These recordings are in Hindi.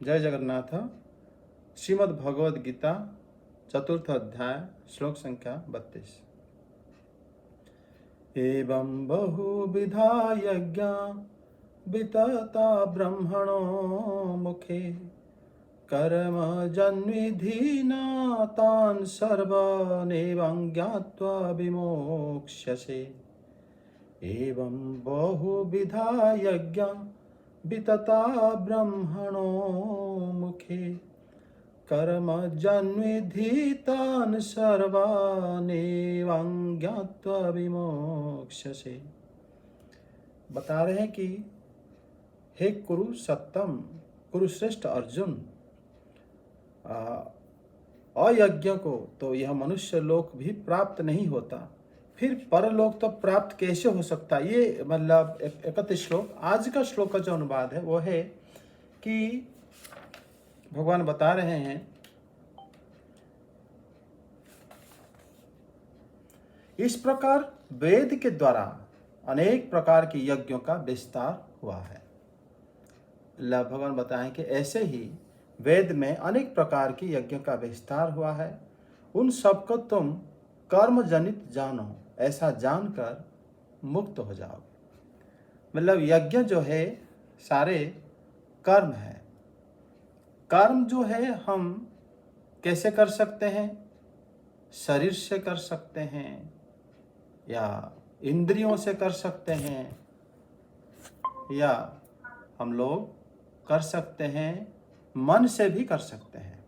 जय जगन्नाथ। श्रीमद् भगवद गीता चतुर्थ अध्याय श्लोक संख्या 32। एवं बहुविधा यज्ञा वितता ब्रह्मणो मुखे कर्म जन्विधिना तान् सर्वानेवं ज्ञात्वा विमोक्ष्यसे। एवं बहुविधा यज्ञा वितता ब्रह्मणो मुखे कर्म जन्विधि तान् सर्वानेवं ज्ञात्वा विमोक्ष्यसे। बता रहे हैं कि हे कुरु सत्तम, कुरुश्रेष्ठ अर्जुन, अयज्ञ को तो यह मनुष्य लोक भी प्राप्त नहीं होता, फिर परलोक तो प्राप्त कैसे हो सकता। ये मतलब 31 श्लोक। आज का श्लोक का जो अनुवाद है वो है कि भगवान बता रहे हैं इस प्रकार वेद के द्वारा अनेक प्रकार के यज्ञों का विस्तार हुआ है। भगवान बताएं कि ऐसे ही वेद में अनेक प्रकार के यज्ञ का विस्तार हुआ है। उन सबको तुम कर्म जनित जानो, ऐसा जानकर मुक्त हो जाओगे। मतलब यज्ञ जो है सारे कर्म है। कर्म जो है हम कैसे कर सकते हैं? शरीर से कर सकते हैं या इंद्रियों से कर सकते हैं या हम लोग कर सकते हैं मन से भी कर सकते हैं।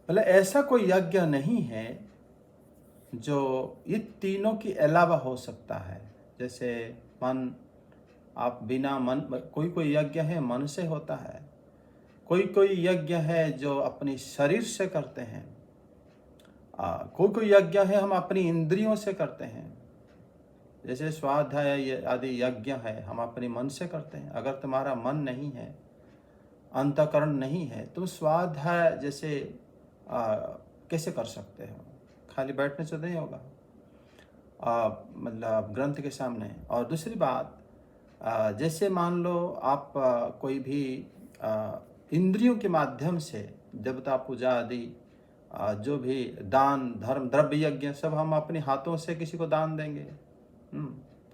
मतलब ऐसा कोई यज्ञ नहीं है जो ये तीनों के अलावा हो सकता है। जैसे मन, आप बिना मन, कोई कोई यज्ञ है मन से होता है, कोई कोई यज्ञ है जो अपनी शरीर से करते हैं, कोई कोई यज्ञ है हम अपनी इंद्रियों से करते हैं। जैसे स्वाध्याय आदि यज्ञ है हम अपने मन से करते हैं। अगर तुम्हारा मन नहीं है, अंतःकरण नहीं है, तो स्वाध्याय जैसे कैसे कर सकते हो? खाली बैठने से नहीं होगा, मतलब ग्रंथ के सामने। और दूसरी बात, जैसे मान लो आप कोई भी इंद्रियों के माध्यम से देवता पूजा आदि, जो भी दान धर्म द्रव्य यज्ञ सब हम अपने हाथों से किसी को दान देंगे,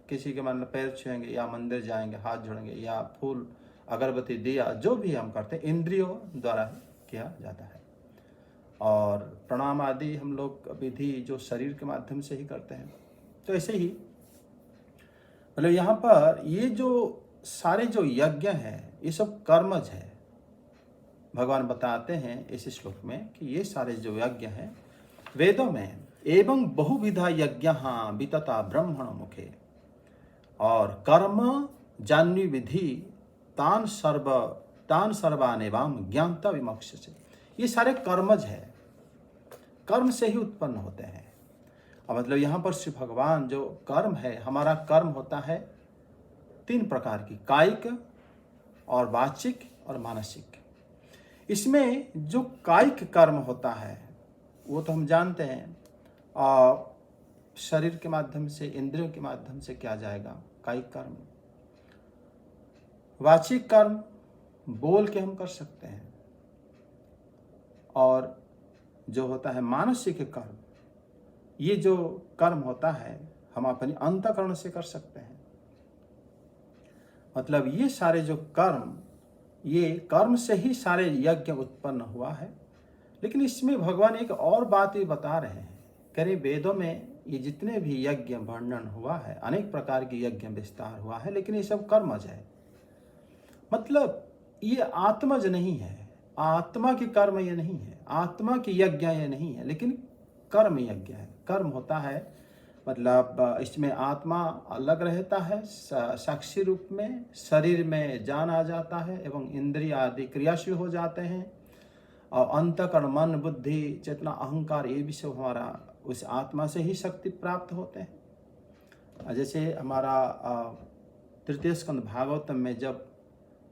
किसी के मतलब पैर छुएंगे या मंदिर जाएंगे हाथ जोड़ेंगे या फूल अगरबत्ती दिया, जो भी हम करते हैं इंद्रियों द्वारा किया जाता है। और प्रणाम आदि हम लोग विधि जो शरीर के माध्यम से ही करते हैं। तो ऐसे ही मतलब यहाँ पर ये जो सारे जो यज्ञ हैं ये सब कर्मज है। भगवान बताते हैं इस श्लोक में कि ये सारे जो यज्ञ हैं वेदों में एवं बहुविधा यज्ञ वितता ब्रह्मण मुखे और कर्म जान्वी विधि तान सर्वानेवाम ज्ञानता विमोक्ष से। ये सारे कर्मज है, कर्म से ही उत्पन्न होते हैं। और मतलब यहाँ पर श्री भगवान जो कर्म है, हमारा कर्म होता है 3 प्रकार की, कायिक और वाचिक और मानसिक। इसमें जो कायिक कर्म होता है वो तो हम जानते हैं, और शरीर के माध्यम से इंद्रियों के माध्यम से किया जाएगा कायिक कर्म। वाचिक कर्म बोल के हम कर सकते हैं, और जो होता है मानसिक कर्म, ये जो कर्म होता है हम अपनी अंतःकरण से कर सकते हैं। मतलब ये सारे जो कर्म, ये कर्म से ही सारे यज्ञ उत्पन्न हुआ है। लेकिन इसमें भगवान एक और बात भी बता रहे हैं। कह रहे वेदों में ये जितने भी यज्ञ वर्णन हुआ है, अनेक प्रकार के यज्ञ विस्तार हुआ है, लेकिन ये सब कर्मज है। मतलब ये आत्मज नहीं है, आत्मा की कर्म ये नहीं है, आत्मा की यज्ञ ये नहीं है, लेकिन कर्म यज्ञ है। कर्म होता है मतलब इसमें आत्मा अलग रहता है साक्षी रूप में, शरीर में जान आ जाता है एवं इंद्रिय आदि क्रियाशील हो जाते हैं, और अंतःकरण मन बुद्धि चेतना अहंकार ये भी सब हमारा उस आत्मा से ही शक्ति प्राप्त होते हैं। जैसे हमारा तृतीय स्कंद भागवतम में जब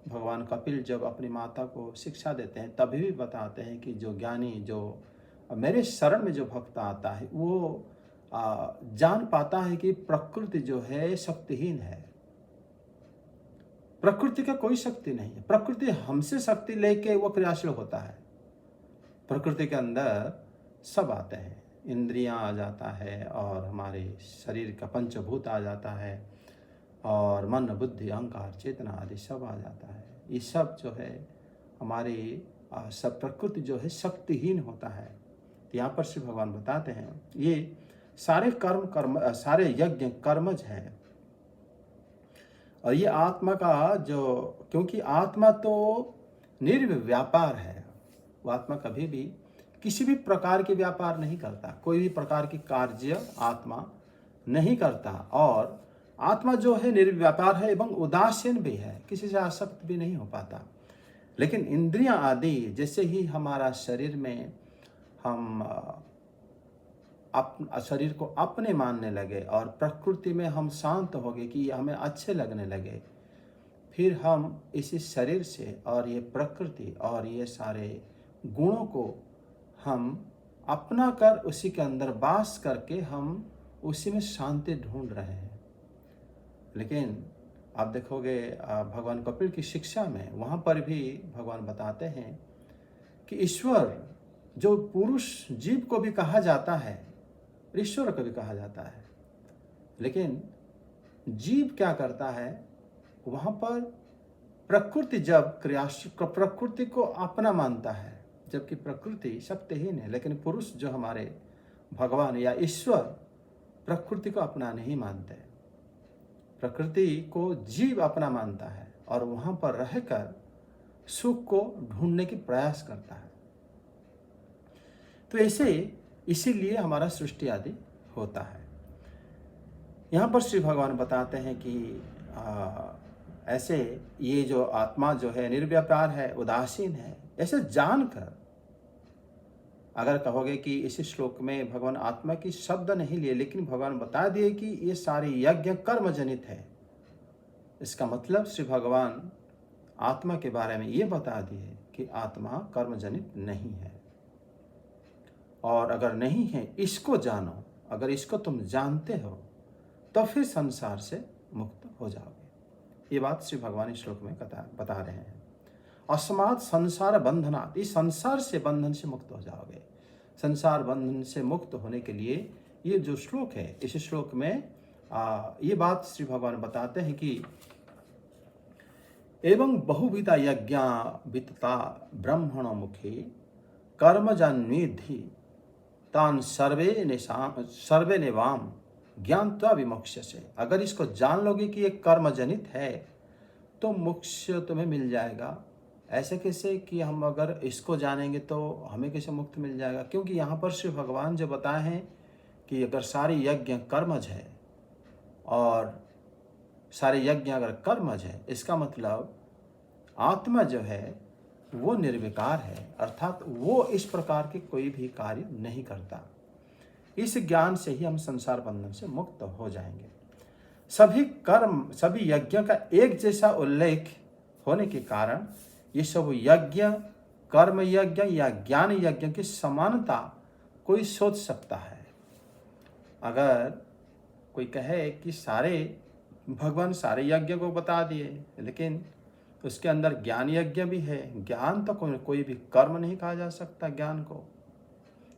भगवान कपिल जब अपनी माता को शिक्षा देते हैं तभी भी बताते हैं कि जो ज्ञानी, जो मेरे शरण में जो भक्त आता है वो जान पाता है कि प्रकृति जो है शक्तिहीन है, प्रकृति का कोई शक्ति नहीं है। प्रकृति हमसे शक्ति लेके वो क्रियाशील होता है। प्रकृति के अंदर सब आते हैं, इंद्रियां आ जाता है और हमारे शरीर का पंचभूत आ जाता है और मन बुद्धि अहंकार चेतना आदि सब आ जाता है। ये सब जो है हमारी सब प्रकृति जो है शक्तिहीन होता है। तो यहाँ पर श्री भगवान बताते हैं ये सारे सारे यज्ञ कर्मज है। और ये आत्मा का जो, क्योंकि आत्मा तो निर्व्यापार है, वो आत्मा कभी भी किसी भी प्रकार के व्यापार नहीं करता, कोई भी प्रकार की कार्य आत्मा नहीं करता। और आत्मा जो है निर्व्यापार है एवं उदासीन भी है, किसी से आसक्त भी नहीं हो पाता। लेकिन इंद्रियां आदि जैसे ही हमारा शरीर में हम शरीर को अपने मानने लगे और प्रकृति में हम शांत हो गए कि ये हमें अच्छे लगने लगे, फिर हम इसी शरीर से और ये प्रकृति और ये सारे गुणों को हम अपना कर उसी के अंदर वास करके हम उसी में शांति ढूंढ रहे हैं। लेकिन आप देखोगे भगवान कपिल की शिक्षा में, वहाँ पर भी भगवान बताते हैं कि ईश्वर जो पुरुष जीव को भी कहा जाता है, ईश्वर को भी कहा जाता है, लेकिन जीव क्या करता है, वहाँ पर प्रकृति जब प्रकृति को अपना मानता है, जबकि प्रकृति शक्तिहीन है। लेकिन पुरुष जो हमारे भगवान या ईश्वर प्रकृति को अपना नहीं मानते, प्रकृति को जीव अपना मानता है और वहाँ पर रहकर सुख को ढूंढने की प्रयास करता है। तो ऐसे इसीलिए हमारा सृष्टि आदि होता है। यहाँ पर श्री भगवान बताते हैं कि ऐसे ये जो आत्मा जो है निर्व्यापार है, उदासीन है, ऐसे जानकर अगर कहोगे कि इस श्लोक में भगवान आत्मा की शब्द नहीं लिए, लेकिन भगवान बता दिए कि ये सारे यज्ञ कर्म जनित है, इसका मतलब श्री भगवान आत्मा के बारे में ये बता दिए कि आत्मा कर्म जनित नहीं है। और अगर नहीं है इसको जानो, अगर इसको तुम जानते हो तो फिर संसार से मुक्त हो जाओगे। ये बात श्री भगवान इस श्लोक में बता रहे हैं। अस्मात् संसार बंधनात्, इस संसार से बंधन से मुक्त हो जाओगे। संसार बंधन से मुक्त होने के लिए ये जो श्लोक है, इस श्लोक में ये बात श्री भगवान बताते हैं कि एवं बहुविधा यज्ञा वितता ब्रह्मण मुखे कर्म जन्विधि तान सर्वे नेवाम ज्ञानत्वा विमोक्ष्यसे। अगर इसको जान लोगे कि ये कर्म जनित है तो मोक्ष तुम्हें मिल जाएगा। ऐसे कैसे कि हम अगर इसको जानेंगे तो हमें कैसे मुक्त मिल जाएगा? क्योंकि यहाँ पर श्री भगवान जो बताए हैं कि अगर सारे यज्ञ कर्मज है और सारे यज्ञ अगर कर्मज है, इसका मतलब आत्मा जो है वो निर्विकार है, अर्थात वो इस प्रकार के कोई भी कार्य नहीं करता। इस ज्ञान से ही हम संसार बंधन से मुक्त हो जाएंगे। सभी कर्म, सभी यज्ञों का एक जैसा उल्लेख होने के कारण ये सब यज्ञ, कर्म यज्ञ या ज्ञान यज्ञ की समानता कोई सोच सकता है। अगर कोई कहे कि सारे भगवान सारे यज्ञ को बता दिए, लेकिन उसके अंदर ज्ञान यज्ञ भी है, ज्ञान तो कोई भी कर्म नहीं कहा जा सकता ज्ञान को,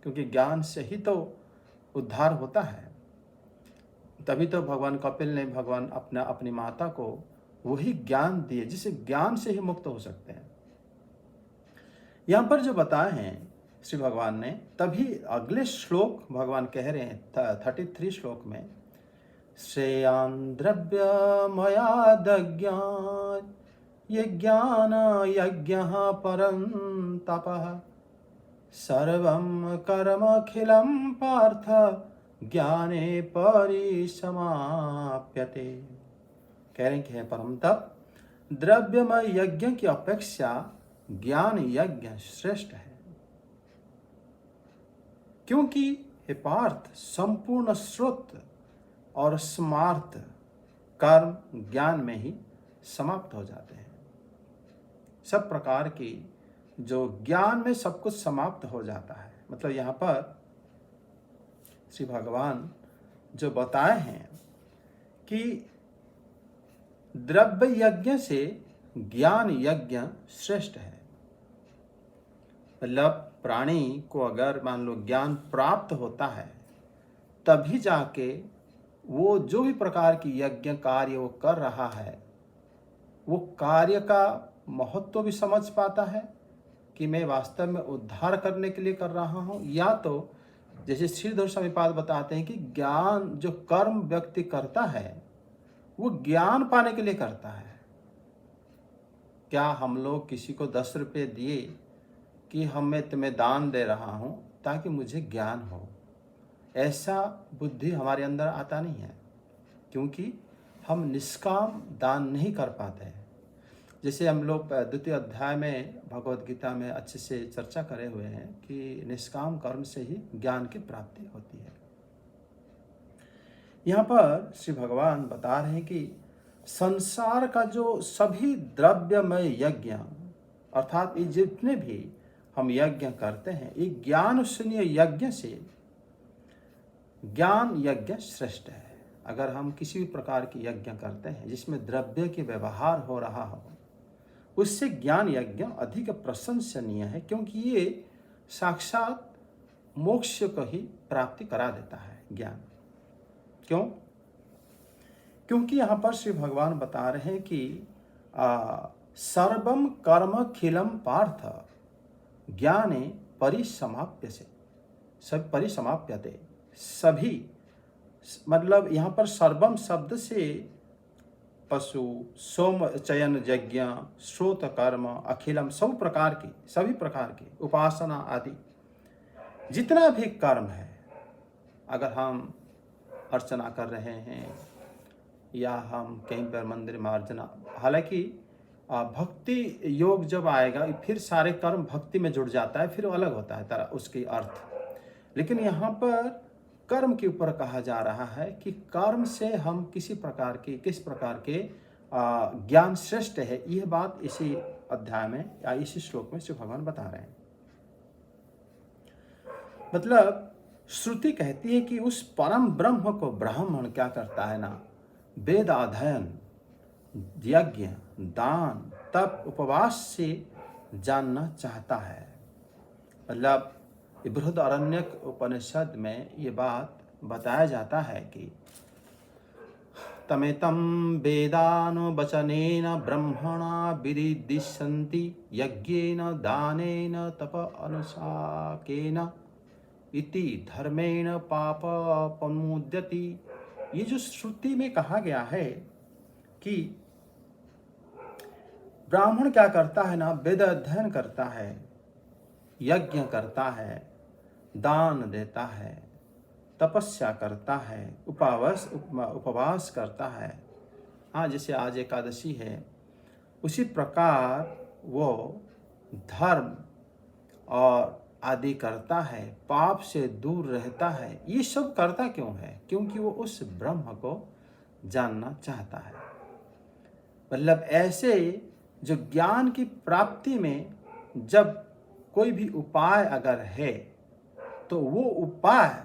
क्योंकि ज्ञान से ही तो उद्धार होता है। तभी तो भगवान कपिल ने अपनी माता को वही ज्ञान दिए जिसे ज्ञान से ही मुक्त हो सकते हैं। यहाँ पर जो बताए हैं श्री भगवान ने, तभी अगले श्लोक भगवान कह रहे हैं 33 श्लोक में, श्रेयान् द्रव्यमयादज्ञान् यज्ञान यज्ञः परं तपः सर्वं कर्मखिलं पार्थ ज्ञाने परिसमाप्यते। कह रहे हैं कि परम तप द्रव्यमय यज्ञ की अपेक्षा ज्ञान यज्ञ श्रेष्ठ है, क्योंकि हे पार्थ संपूर्ण श्रुत और स्मार्थ कर्म ज्ञान में ही समाप्त हो जाते हैं। सब प्रकार की जो ज्ञान में सब कुछ समाप्त हो जाता है। मतलब यहाँ पर श्री भगवान जो बताए हैं कि द्रव्य यज्ञ से ज्ञान यज्ञ श्रेष्ठ है। मतलब प्राणी को अगर मान लो ज्ञान प्राप्त होता है तभी जाके वो जो भी प्रकार की यज्ञ कार्य वो कर रहा है वो कार्य का महत्व भी समझ पाता है कि मैं वास्तव में उद्धार करने के लिए कर रहा हूँ, या तो जैसे श्रीधर स्वामीपाद बताते हैं कि ज्ञान जो कर्म व्यक्ति करता है वो ज्ञान पाने के लिए करता है। क्या हम लोग किसी को 10 रुपये दिए कि मैं तुम्हें दान दे रहा हूँ ताकि मुझे ज्ञान हो? ऐसा बुद्धि हमारे अंदर आता नहीं है, क्योंकि हम निष्काम दान नहीं कर पाते हैं। जैसे हम लोग द्वितीय अध्याय में भगवद गीता में अच्छे से चर्चा करे हुए हैं कि निष्काम कर्म से ही ज्ञान की प्राप्ति होती है। यहाँ पर श्री भगवान बता रहे हैं कि संसार का जो सभी द्रव्यमय यज्ञ अर्थात ये जितने भी हम यज्ञ करते हैं ये ज्ञान शून्य यज्ञ से ज्ञान यज्ञ श्रेष्ठ है। अगर हम किसी भी प्रकार की यज्ञ करते हैं जिसमें द्रव्य के व्यवहार हो रहा हो उससे ज्ञान यज्ञ अधिक प्रशंसनीय है, क्योंकि ये साक्षात मोक्ष को ही प्राप्ति करा देता है ज्ञान। क्यों? क्योंकि यहाँ पर श्री भगवान बता रहे हैं कि सर्वम कर्म खिलम पार्थ ज्ञाने परिसमाप्यते, सब परिसमाप्यते, सभी मतलब यहाँ पर सर्वम शब्द से पशु सोम चयन यज्ञ श्रोत कर्म अखिलम सब प्रकार की सभी प्रकार की उपासना आदि जितना भी कर्म है, अगर हम अर्चना कर रहे हैं या हम कहीं पर मंदिर में अर्चना, हालांकि भक्ति योग जब आएगा फिर सारे कर्म भक्ति में जुड़ जाता है, फिर अलग होता है तरह उसकी अर्थ। लेकिन यहाँ पर कर्म के ऊपर कहा जा रहा है कि कर्म से हम किस प्रकार के ज्ञान श्रेष्ठ है, यह बात इसी अध्याय में या इसी श्लोक में श्री भगवान बता रहे हैं। मतलब श्रुति कहती है कि उस परम ब्रह्म को ब्राह्मण क्या करता है ना, वेद अध्ययन यज्ञ दान तप उपवास से जानना चाहता है। मतलब बृहदारण्यक उपनिषद में ये बात बताया जाता है कि तमेतं वेदानो वचनेन ब्रह्मणा विदिशन्ति यज्ञेन दानेन तप अनुशाकेन इति धर्मेण पापमुद्यति। ये जो श्रुति में कहा गया है कि ब्राह्मण क्या करता है ना, वेद अध्ययन करता है, यज्ञ करता है, दान देता है, तपस्या करता है, उपवास करता है। हाँ, जैसे आज एकादशी है उसी प्रकार वो धर्म और आदि करता है, पाप से दूर रहता है। ये सब करता क्यों है? क्योंकि वो उस ब्रह्म को जानना चाहता है। मतलब ऐसे जो ज्ञान की प्राप्ति में जब कोई भी उपाय अगर है तो वो उपाय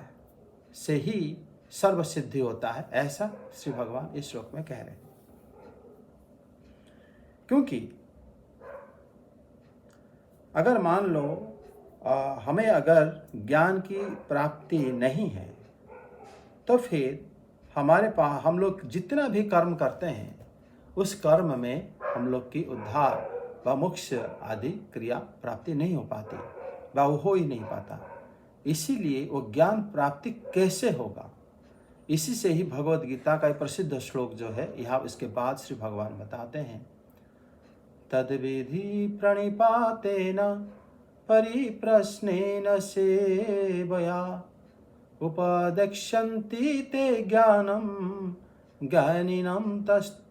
से ही सर्व सिद्धि होता है, ऐसा श्री भगवान इस श्लोक में कह रहे हैं। क्योंकि अगर मान लो हमें अगर ज्ञान की प्राप्ति नहीं है तो फिर हमारे पास हम लोग जितना भी कर्म करते हैं उस कर्म में हम लोग की उद्धार व मोक्ष आदि क्रिया प्राप्ति नहीं हो पाती, व वो हो ही नहीं पाता। इसीलिए वो ज्ञान प्राप्ति कैसे होगा, इसी से ही भगवद गीता का प्रसिद्ध श्लोक जो है यहाँ इसके बाद श्री भगवान बताते हैं, तद्विधि प्रणिपातेन परिप्रश्नेन सेवया उपदेक्ष्यन्ति ते ज्ञानम ज्ञानिनम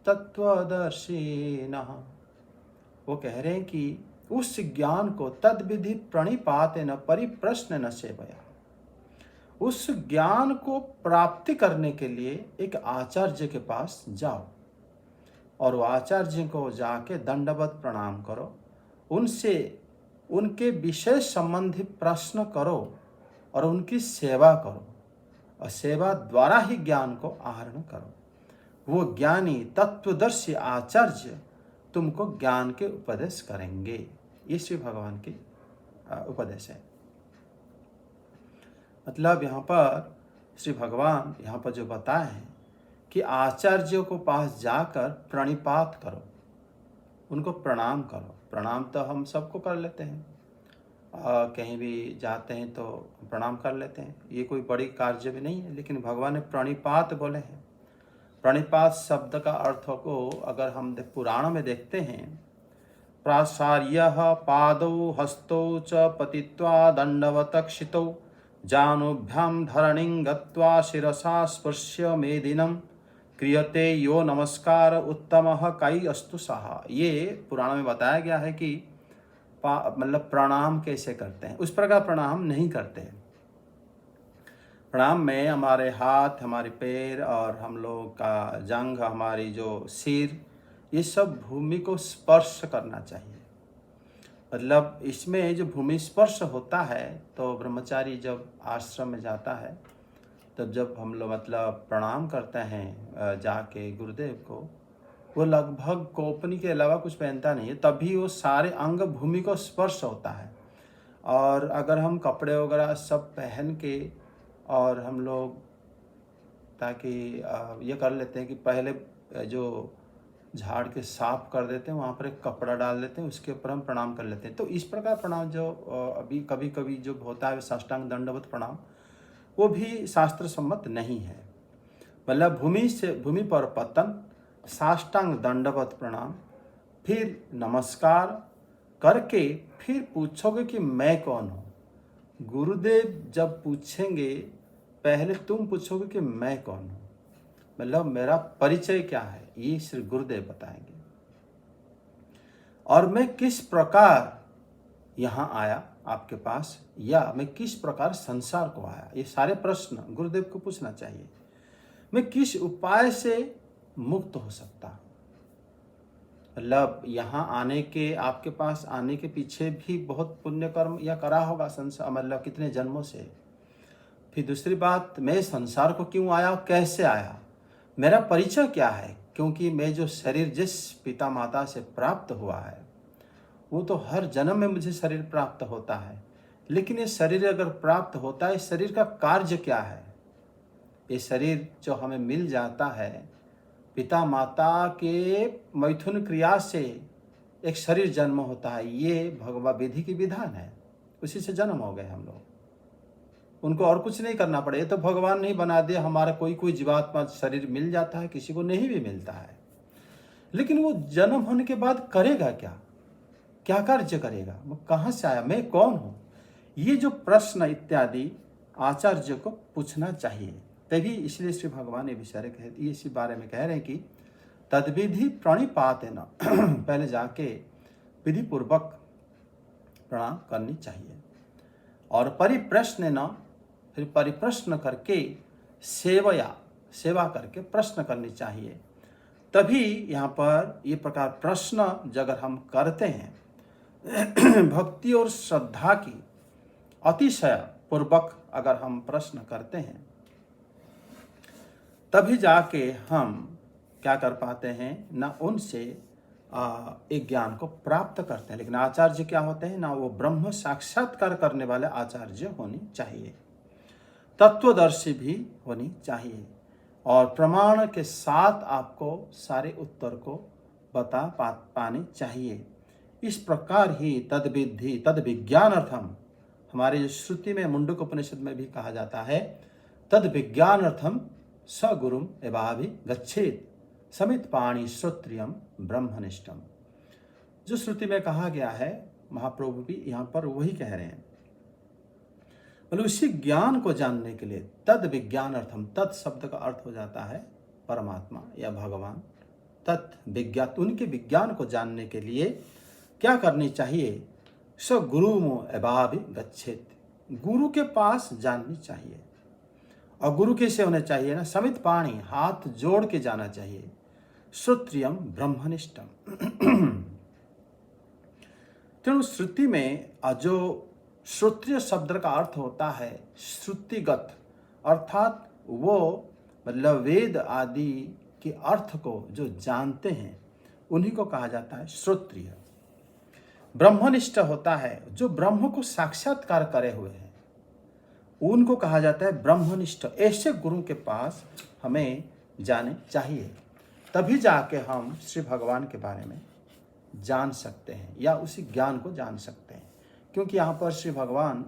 तत्त्वदर्शिनः। वो कह रहे हैं कि उस ज्ञान को तद्विधि प्रणिपातेन परिप्रश्न न सेवया, उस ज्ञान को प्राप्ति करने के लिए एक आचार्य के पास जाओ और वो आचार्य को जाके दंडवत प्रणाम करो, उनसे उनके विषय संबंधी प्रश्न करो और उनकी सेवा करो, और सेवा द्वारा ही ज्ञान को आहरण करो। वो ज्ञानी तत्वदर्शी आचार्य तुमको ज्ञान के उपदेश करेंगे। ये श्री भगवान के उपदेश है। मतलब यहाँ पर श्री भगवान यहाँ पर जो बताए हैं कि आचार्यों को पास जाकर प्रणिपात करो, उनको प्रणाम करो। प्रणाम तो हम सबको कर लेते हैं, कहीं भी जाते हैं तो प्रणाम कर लेते हैं, ये कोई बड़ी कार्य भी नहीं है। लेकिन भगवान ने प्रणिपात बोले हैं। प्रणिपात शब्द का अर्थ को अगर हम पुराणों में देखते हैं, प्राचार्यः पादौ हस्तौ च पतित्वा दंडवतक्षितौ जानुभ्यां धरणिं गत्वा शिरसा स्पर्श्य मेदिनं क्रियते यो नमस्कार उत्तमः काई अस्तु सहा। ये पुराण में बताया गया है कि मतलब प्रणाम कैसे करते हैं। उस प्रकार प्रणाम नहीं करते हैं। प्रणाम में हमारे हाथ, हमारे पैर और हम लोग का जंघ, हमारी जो सिर, ये सब भूमि को स्पर्श करना चाहिए। मतलब इसमें जो भूमि स्पर्श होता है, तो ब्रह्मचारी जब आश्रम में जाता है तब जब हम लोग मतलब प्रणाम करते हैं जाके गुरुदेव को, वो लगभग कोपनी के अलावा कुछ पहनता नहीं है, तभी वो सारे अंग भूमि को स्पर्श होता है। और अगर हम कपड़े वगैरह सब पहन के और हम लोग ताकि ये कर लेते हैं कि पहले जो झाड़ के साफ कर देते हैं, वहाँ पर एक कपड़ा डाल देते हैं, उसके ऊपर हम प्रणाम कर लेते हैं। तो इस प्रकार प्रणाम जो अभी कभी कभी जो होता है साष्टांग दंडवत प्रणाम, वो भी शास्त्र सम्मत नहीं है। मतलब भूमि पर पतन, साष्टांग दंडवत प्रणाम, फिर नमस्कार करके फिर पूछोगे कि मैं कौन हूँ। गुरुदेव जब पूछेंगे पहले तुम पूछोगे कि मैं कौन हूँ, मतलब मेरा परिचय क्या है, ये श्री गुरुदेव बताएंगे। और मैं किस प्रकार यहाँ आया आपके पास, या मैं किस प्रकार संसार को आया, ये सारे प्रश्न गुरुदेव को पूछना चाहिए। मैं किस उपाय से मुक्त हो सकता हूँ। मतलब यहाँ आने के, आपके पास आने के पीछे भी बहुत पुण्य कर्म या करा होगा संसार, मतलब कितने जन्मों से। फिर दूसरी बात, मैं संसार को क्यों आया, कैसे आया, मेरा परिचय क्या है। क्योंकि मैं जो शरीर जिस पिता माता से प्राप्त हुआ है, वो तो हर जन्म में मुझे शरीर प्राप्त होता है। लेकिन ये शरीर अगर प्राप्त होता है, शरीर का कार्य क्या है। ये शरीर जो हमें मिल जाता है, पिता माता के मैथुन क्रिया से एक शरीर जन्म होता है। ये भगवत विधि की विधान है, उसी से जन्म हो गए हम लोग। उनको और कुछ नहीं करना पड़े। ये तो भगवान नहीं बना दिया। हमारा कोई जीवात्मा शरीर मिल जाता है, किसी को नहीं भी मिलता है। लेकिन वो जन्म होने के बाद करेगा क्या, क्या कार्य करेगा, वो कहाँ से आया, मैं कौन हूँ, ये जो प्रश्न इत्यादि आचार्य को पूछना चाहिए। तभी इसलिए श्री भगवान ये विचारे कहते, इसी बारे में कह रहे हैं कि तद्विधि प्रणिपातेन पहले जाके विधि पूर्वक प्रणाम करनी चाहिए। और परिप्रश्न न, फिर परिप्रश्न करके सेवा करके प्रश्न करनी चाहिए। तभी यहाँ पर ये प्रकार प्रश्न अगर हम करते हैं भक्ति और श्रद्धा की अतिशय पूर्वक अगर हम प्रश्न करते हैं, तभी जाके हम क्या कर पाते हैं ना, उनसे एक ज्ञान को प्राप्त करते हैं। लेकिन आचार्य क्या होते हैं ना, वो ब्रह्म साक्षात्कार करने वाले आचार्य होनी चाहिए, तत्वदर्शी भी होनी चाहिए, और प्रमाण के साथ आपको सारे उत्तर को बता पाने चाहिए। इस प्रकार ही तद्विधि तद विज्ञानार्थम, हमारे जो श्रुति में मुंडक उपनिषद में भी कहा जाता है, तद विज्ञानार्थम स गुरुम एवाभि गच्छेत समित पाणी श्रोत्रियम ब्रह्मनिष्ठम। जो श्रुति में कहा गया है, महाप्रभु भी यहाँ पर वही कह रहे हैं। मतलब उसी ज्ञान को जानने के लिए तद विज्ञानार्थम, तत् शब्द का अर्थ हो जाता है परमात्मा या भगवान। तत् विज्ञान, उनके विज्ञान को जानने के लिए क्या करनी चाहिए, स गुरुमो एवाभि गच्छेत, गुरु के पास जाननी चाहिए। और गुरु कैसे होने चाहिए ना, समित पाणी, हाथ जोड़ के जाना चाहिए, श्रोत्रियम ब्रह्मनिष्ठम। तेणु श्रुति में जो श्रोत्रिय शब्द का अर्थ होता है श्रुतिगत, अर्थात वो मतलब वेद आदि के अर्थ को जो जानते हैं उन्हीं को कहा जाता है श्रोत्रिय। ब्रह्मनिष्ठ होता है जो ब्रह्म को साक्षात्कार करे हुए हैं, उनको कहा जाता है ब्रह्मनिष्ठ। ऐसे गुरु के पास हमें जाने चाहिए, तभी जाके हम श्री भगवान के बारे में जान सकते हैं या उसी ज्ञान को जान सकते हैं। क्योंकि यहाँ पर श्री भगवान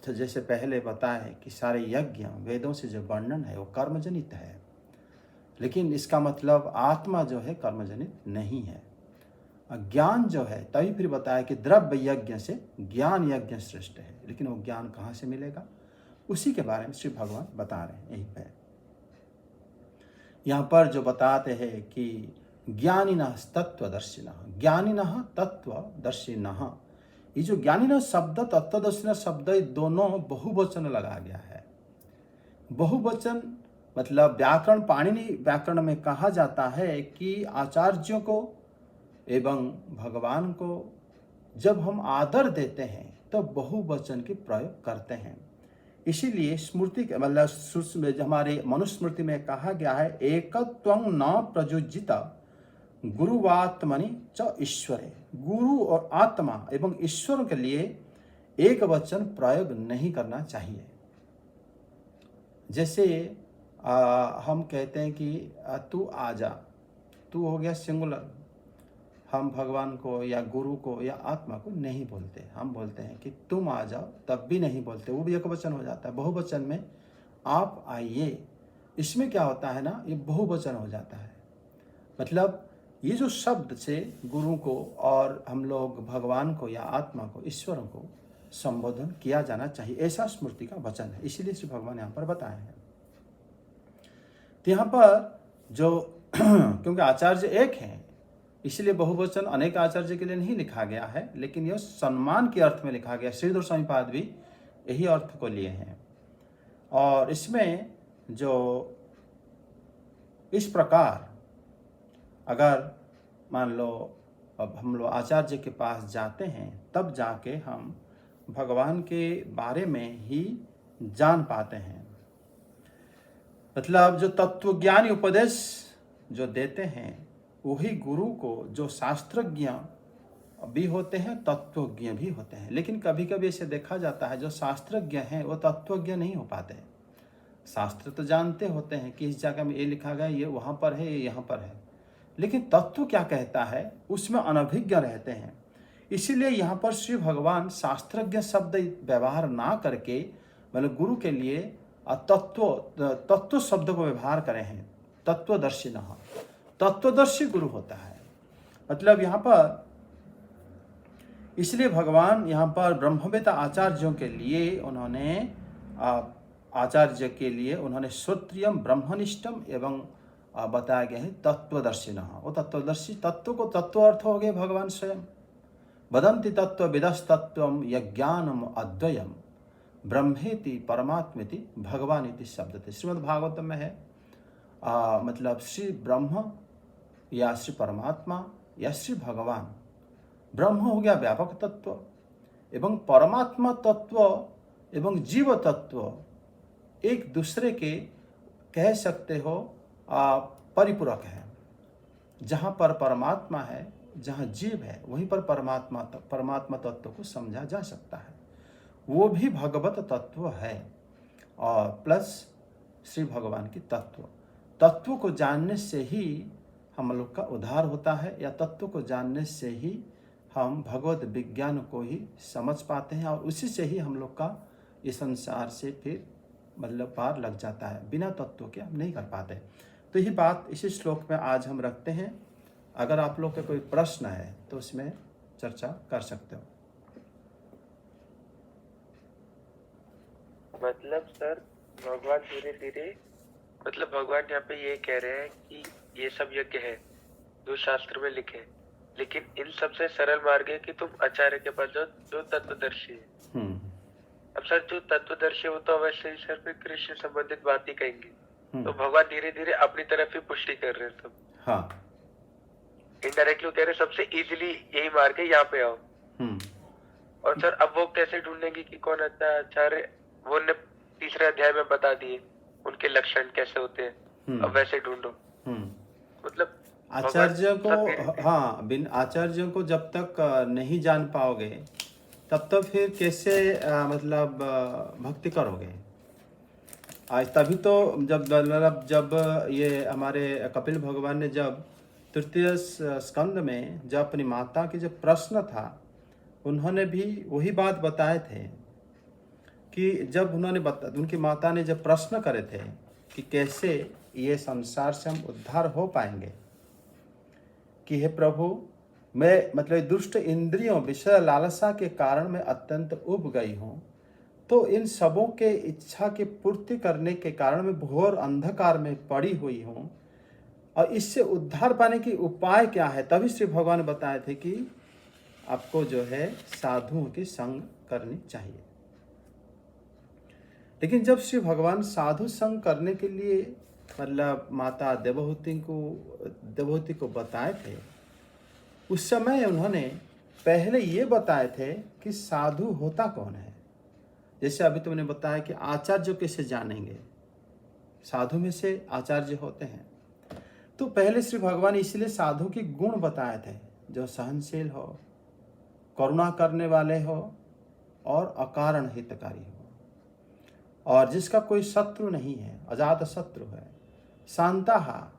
जैसे पहले बताए कि सारे यज्ञ वेदों से जो वर्णन है वो कर्मजनित है, लेकिन इसका मतलब आत्मा जो है कर्मजनित नहीं है। ज्ञान जो है, तभी फिर बताया कि द्रव्य यज्ञ से ज्ञान यज्ञ श्रेष्ठ है, लेकिन वो ज्ञान कहाँ से मिलेगा, उसी के बारे में श्री भगवान बता रहे हैं। यही पे यहाँ पर जो बताते हैं कि ज्ञानिनः तत्वदर्शिनः, ज्ञानिनः तत्वदर्शिनः, ये जो ज्ञानिनः शब्द तत्वदर्शिनः शब्द दोनों बहुवचन लगा गया है। बहुवचन मतलब व्याकरण, पाणिनि व्याकरण में कहा जाता है कि आचार्यों को एवं भगवान को जब हम आदर देते हैं तो बहुवचन की प्रयोग करते हैं। इसीलिए स्मृति मतलब हमारे मनुस्मृति में कहा गया है एकत्वं न प्रयुज्यत गुरुवात्मनि च ईश्वरे, गुरु और आत्मा एवं ईश्वर के लिए एक वचन प्रयोग नहीं करना चाहिए। जैसे हम कहते हैं कि तू आजा, तू हो गया सिंगुलर, हम भगवान को या गुरु को या आत्मा को नहीं बोलते, हम बोलते हैं कि तुम आ जाओ, तब भी नहीं बोलते, वो भी एक वचन हो जाता है। बहुवचन में आप आइए, इसमें क्या होता है ना, ये बहुवचन हो जाता है। मतलब ये जो शब्द से गुरु को और हम लोग भगवान को या आत्मा को, ईश्वर को संबोधन किया जाना चाहिए, ऐसा स्मृति का वचन है। इसीलिए श्री भगवान यहाँ पर बताए हैं। तो यहाँ पर जो क्योंकि आचार्य एक हैं, इसलिए बहुवचन अनेक आचार्य के लिए नहीं लिखा गया है, लेकिन यह सम्मान के अर्थ में लिखा गया। श्रीधर स्वामीपाद भी यही अर्थ को लिए हैं। और इसमें जो इस प्रकार अगर मान लो अब हम लोग आचार्य के पास जाते हैं, तब जाके हम भगवान के बारे में ही जान पाते हैं। मतलब जो तत्वज्ञानी उपदेश जो देते हैं वही गुरु को, जो शास्त्रज्ञ भी होते हैं तत्वज्ञ भी होते हैं। लेकिन कभी कभी ऐसे देखा जाता है जो शास्त्रज्ञ हैं वो तत्वज्ञ नहीं हो पाते। शास्त्र तो जानते होते हैं कि इस जगह में ये लिखा गया, ये वहाँ पर है, ये यहाँ पर है, लेकिन तत्व क्या कहता है उसमें अनभिज्ञ रहते हैं। इसीलिए यहाँ पर श्री भगवान शास्त्रज्ञ शब्द व्यवहार ना करके मतलब गुरु के लिए तत्व शब्द को व्यवहार करे हैं। तत्वदर्शिनः, तत्वदर्शी गुरु होता है। मतलब यहाँ पर इसलिए भगवान यहाँ पर ब्रह्मवेत्ता आचार्यों के लिए उन्होंने श्रोत्रियम ब्रह्मनिष्ठम एवं बताया गया है तत्वदर्शिनः। वो तत्वदर्शी, तत्व को तत्व अर्थ हो गए भगवान स्वयं। वदन्ति तत्व विदस्तत्वम यज्ञानम अद्वयम ब्रह्मेति परमात्मेति भगवान इति शब्दते। श्रीमद् भागवतम में है मतलब श्री ब्रह्म या श्री परमात्मा या श्री भगवान, ब्रह्म हो गया व्यापक तत्व एवं परमात्मा तत्व एवं जीव तत्व एक दूसरे के कह सकते हो परिपूरक है। जहाँ पर परमात्मा है, जहाँ जीव है, वहीं पर परमात्मा तत्व को समझा जा सकता है। वो भी भगवत तत्व है और प्लस श्री भगवान की तत्व को जानने से ही हम लोग का उद्धार होता है, या तत्व को जानने से ही हम भगवत विज्ञान को ही समझ पाते हैं और उसी से ही हम लोग का इस संसार से फिर मतलब पार लग जाता है। बिना तत्व के हम नहीं कर पाते। तो यही बात इसी श्लोक में आज हम रखते हैं। अगर आप लोग का कोई प्रश्न है तो उसमें चर्चा कर सकते हो। मतलब सर भगवान धीरे धीरे मतलब भगवान यहाँ पे ये कह रहे हैं कि ये सब यज्ञ है जो शास्त्र में लिखे, लेकिन इन सबसे सरल मार्ग है कि तुम आचार्य के पास जाओ जो तत्वदर्शी है। अब सर जो तत्वदर्शी हो तो अवश्य ही सर फिर कृष्ण संबंधित बात ही कहेंगे। तो भगवान धीरे धीरे अपनी तरफ ही पुष्टि कर रहे हैं सब। हाँ, इनडायरेक्टली कह रहे सबसे इजीली यही मार्ग है, यहाँ पे आओ। और सर अब वो कैसे ढूंढेंगे कि कौन अच्छा आचार्य, वो ने तीसरे अध्याय में बता दिए उनके लक्षण कैसे होते हैं। अब वैसे ढूंढो। आचार्य को, सब धीरे धीरे। हाँ, बिन आचार्यों को जब तक नहीं जान पाओगे तब तक फिर कैसे मतलब भक्ति करोगे। आज तभी तो जब मतलब जब ये हमारे कपिल भगवान ने जब तृतीय स्कंद में जब अपनी माता की जो प्रश्न था, उन्होंने भी वही बात बताए थे कि जब उनकी माता ने जब प्रश्न करे थे कि कैसे ये संसार से हम उद्धार हो पाएंगे, कि हे प्रभु, मैं मतलब दुष्ट इंद्रियों विषय लालसा के कारण मैं अत्यंत उब गई हूँ, तो इन सबों के इच्छा की पूर्ति करने के कारण मैं घोर अंधकार में पड़ी हुई हूँ, और इससे उद्धार पाने की उपाय क्या है। तभी श्री भगवान बताए थे कि आपको जो है साधुओं की संग करनी चाहिए। लेकिन जब श्री भगवान साधु संग करने के लिए मतलब माता देवहूति को बताए थे, उस समय उन्होंने पहले ये बताए थे कि साधु होता कौन है। जैसे अभी तुमने बताया कि आचार्य कैसे जानेंगे, साधु में से आचार्य होते हैं। तो पहले श्री भगवान इसलिए साधु के गुण बताए थे, जो सहनशील हो, करुणा करने वाले हो और अकारण हितकारी हो, और जिसका कोई शत्रु नहीं है, अजात शत्रु है, शांता।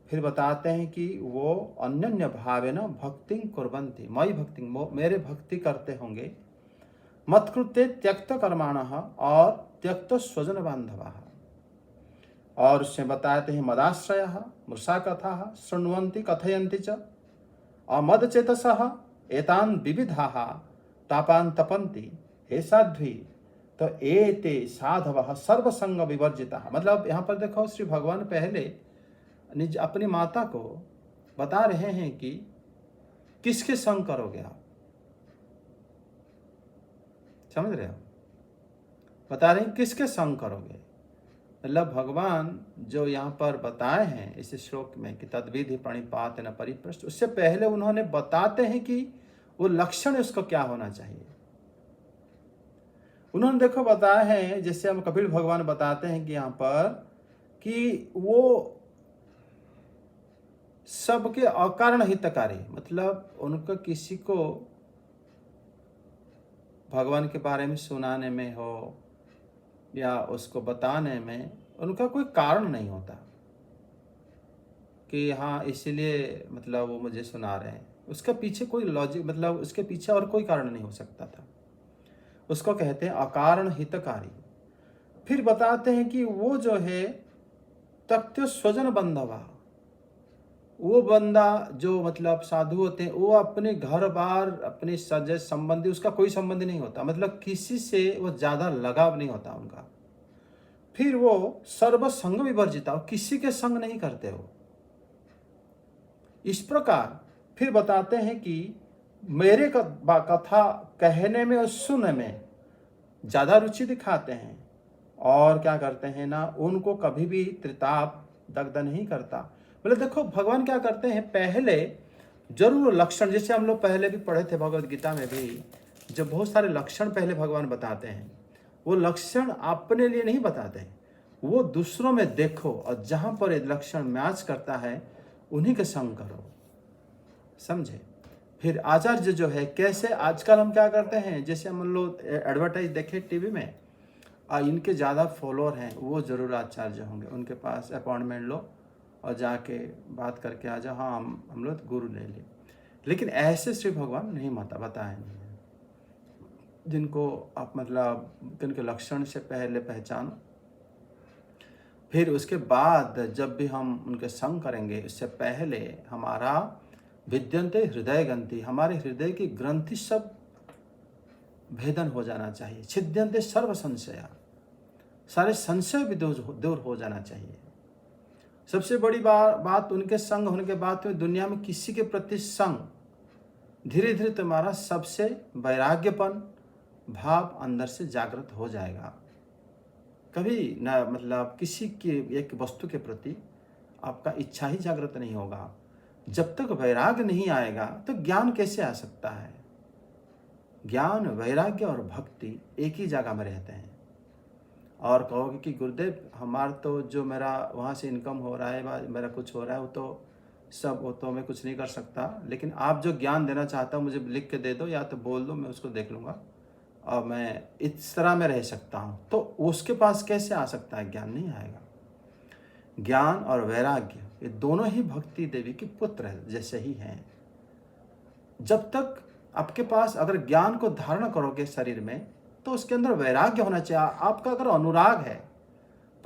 फिर बताते हैं कि वो अन्योन्य भावेन भक्ति कुर्वन्ति, मयि भक्ति, मेरे भक्ति करते होंगे, मत्कृते त्यक्त कर्माणः और त्यक्त स्वजन बांधवाः। और उसमें बताते हैं मदाश्रयः मृषा कथाः शृण्वन्ति कथयन्ति च अमदचेतसः एतान् विविधाः तापान् तपन्ति। हे साध्वी, तो एते साधवः सर्वसंग विवर्जिताः। मतलब यहाँ पर देखो, श्री भगवान पहले निज अपनी माता को बता रहे हैं कि किसके संग करोगे आप, समझ रहे हो, बता रहे हैं किसके संग करोगे। मतलब भगवान जो यहाँ पर बताए हैं इस श्लोक में कि तद्विधि प्रणिपात न परिपृष्ट, उससे पहले उन्होंने बताते हैं कि वो लक्षण उसको क्या होना चाहिए। उन्होंने देखो बताया है, जैसे हम कपिल भगवान बताते हैं कि यहाँ पर कि वो सबके अकारण हितकारी, मतलब उनको किसी को भगवान के बारे में सुनाने में हो या उसको बताने में उनका कोई कारण नहीं होता कि हाँ इसलिए मतलब वो मुझे सुना रहे हैं। उसके पीछे कोई लॉजिक, मतलब उसके पीछे और कोई कारण नहीं हो सकता था। उसको कहते हैं अकारण हितकारी। फिर बताते हैं कि वो जो है तथ्य स्वजन बंधवा, वो बंदा जो मतलब साधु होते हैं, वो अपने घर बार अपने सजे संबंधी, उसका कोई संबंध नहीं होता, मतलब किसी से वो ज़्यादा लगाव नहीं होता उनका। फिर वो सर्व संग विवर्जिता, किसी के संग नहीं करते हो। इस प्रकार फिर बताते हैं कि मेरे कथा कहने में और सुनने में ज़्यादा रुचि दिखाते हैं, और क्या करते हैं ना, उनको कभी भी त्रिताप दग्ध नहीं करता। बोले देखो भगवान क्या करते हैं, पहले जरूर लक्षण, जैसे हम लोग पहले भी पढ़े थे भगवद गीता में भी, जो बहुत सारे लक्षण पहले भगवान बताते हैं, वो लक्षण अपने लिए नहीं बताते हैं, वो दूसरों में देखो, और जहाँ पर ये लक्षण मैच करता है उन्हीं के संग करो, समझे। फिर आचार्य जो है कैसे, आजकल हम क्या करते हैं, जैसे हम लोग एडवर्टाइज देखे टीवी में, इनके ज़्यादा फॉलोअर हैं, वो ज़रूर आचार्य होंगे, उनके पास अपॉइंटमेंट लो और जाके बात करके आ जाओ, हाँ हम लोग गुरु ले लिए। लेकिन ऐसे श्री भगवान नहीं बताए नहीं हैं, जिनको आप मतलब जिनके लक्षण से पहले पहचानो, फिर उसके बाद जब भी हम उनके संग करेंगे, इससे पहले हमारा विद्यन्ते हृदय ग्रंथि, हमारे हृदय की ग्रंथि सब भेदन हो जाना चाहिए। छिद्यन्ते सर्व संशया, सारे संशय भी दूर हो जाना चाहिए। सबसे बड़ी बात उनके संग होने के बाद तो दुनिया में किसी के प्रति संग, धीरे धीरे तुम्हारा सबसे वैराग्यपन भाव अंदर से जागृत हो जाएगा। कभी ना मतलब किसी के एक वस्तु के प्रति आपका इच्छा ही जागृत नहीं होगा। जब तक वैराग्य नहीं आएगा तो ज्ञान कैसे आ सकता है। ज्ञान, वैराग्य और भक्ति एक ही जगह में रहते हैं। और कहोगे कि गुरुदेव हमारा तो जो मेरा वहाँ से इनकम हो रहा है, मेरा कुछ हो रहा है, वो तो सब वो तो मैं कुछ नहीं कर सकता, लेकिन आप जो ज्ञान देना चाहता हो मुझे लिख के दे दो या तो बोल दो, मैं उसको देख लूँगा और मैं इस तरह में रह सकता हूँ। तो उसके पास कैसे आ सकता है? ज्ञान नहीं आएगा। ज्ञान और वैराग्य ये दोनों ही भक्ति देवी की पुत्र जैसे ही हैं। जब तक आपके पास अगर ज्ञान को धारण करोगे शरीर में, तो उसके अंदर वैराग्य होना चाहिए। आपका अगर अनुराग है,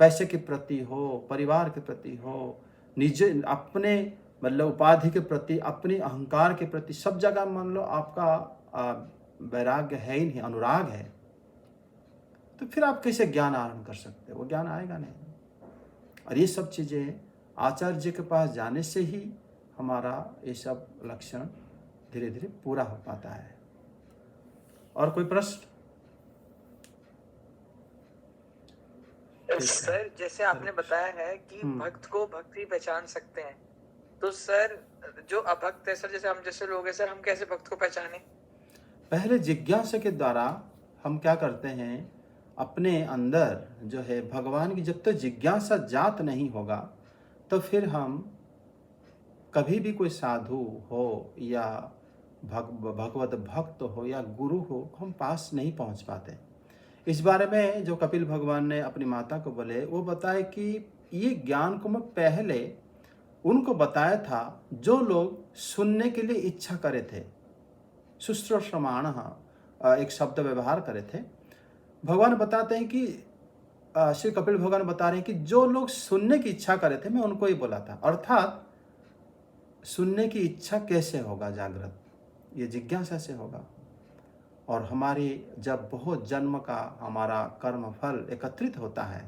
पैसे के प्रति हो, परिवार के प्रति हो, निज अपने मतलब उपाधि के प्रति, अपने अहंकार के प्रति, सब जगह मान लो आपका वैराग्य है ही नहीं, अनुराग है, तो फिर आप कैसे ज्ञान आरण कर सकते हो? वो ज्ञान आएगा नहीं। और ये सब चीज़ें आचार्य जी के पास जाने से ही हमारा ये सब लक्षण धीरे धीरे पूरा हो पाता है। और कोई प्रश्न? सर जैसे आपने बताया है कि भक्त को भक्ति पहचान सकते हैं, तो सर जो अभक्त है सर, जैसे हम जैसे लोग हैं सर, हम कैसे भक्त को पहचाने? पहले जिज्ञासा के द्वारा हम क्या करते हैं, अपने अंदर जो है भगवान की जब तक जिज्ञासा जात नहीं होगा, तो फिर हम कभी भी कोई साधु हो या भगवत भक्त हो या गुरु हो, हम पास नहीं पहुंच पाते। इस बारे में जो कपिल भगवान ने अपनी माता को बोले, वो बताए कि ये ज्ञान को मैं पहले उनको बताया था जो लोग सुनने के लिए इच्छा करे थे। शुश्रूषमाण एक शब्द व्यवहार करे थे। भगवान बताते हैं कि श्री कपिल भगवान बता रहे हैं कि जो लोग सुनने की इच्छा करे थे, मैं उनको ही बोला था। अर्थात सुनने की इच्छा कैसे होगा जागृत? ये जिज्ञासा से होगा। और हमारी जब बहुत जन्म का हमारा कर्म फल एकत्रित होता है,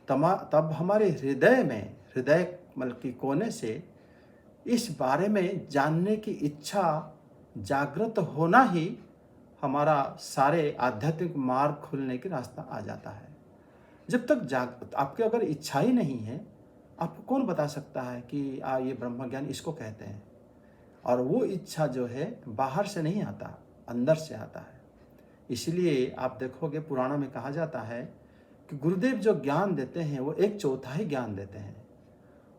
तब हमारे हृदय में, हृदय मतलब की कोने से इस बारे में जानने की इच्छा जागृत होना ही हमारा सारे आध्यात्मिक मार्ग खुलने की रास्ता आ जाता है। जब तक आपके अगर इच्छा ही नहीं है, आपको कौन बता सकता है कि ये ब्रह्म ज्ञान इसको कहते हैं? और वो इच्छा जो है बाहर से नहीं आता, अंदर से आता है। इसलिए आप देखोगे पुराणों में कहा जाता है कि गुरुदेव जो ज्ञान देते हैं वो 1/4 ज्ञान देते हैं,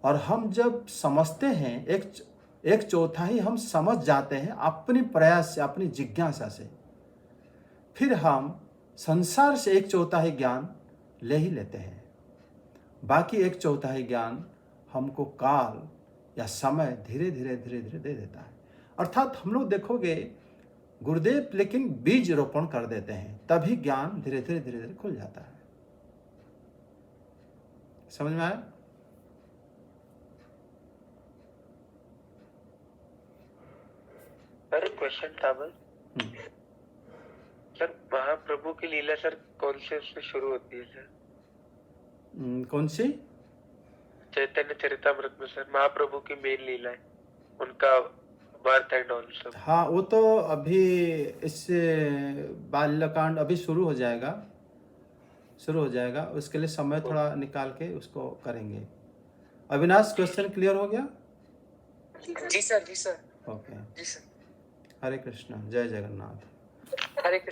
और हम जब समझते हैं 1/4 हम समझ जाते हैं अपनी प्रयास से, अपनी जिज्ञासा से। फिर हम संसार से 1/4 ज्ञान ले ही लेते हैं। बाकी 1/4 ज्ञान हमको काल या समय धीरे धीरे दे देता है। अर्थात हम लोग देखोगे गुरुदेव लेकिन बीज रोपण कर देते हैं, तभी ज्ञान धीरे धीरे खुल जाता है। समझ में आया? सर क्वेश्चन था बस सर, महाप्रभु की लीला सर कौन से उससे शुरू होती है सर? कौन सी? चैतन्य चरितामृत में सर महाप्रभु की मेन लीला है, उनका बर्थ एंड ऑल सब। हाँ, वो तो अभी इससे बाल्यकांड अभी शुरू हो जाएगा। उसके लिए समय थोड़ा निकाल के उसको करेंगे। अविनाश, क्वेश्चन क्लियर हो गया? जी सर। ओके। जी सर। हरे कृष्ण, जय जगन्नाथ। हरे कृष्ण।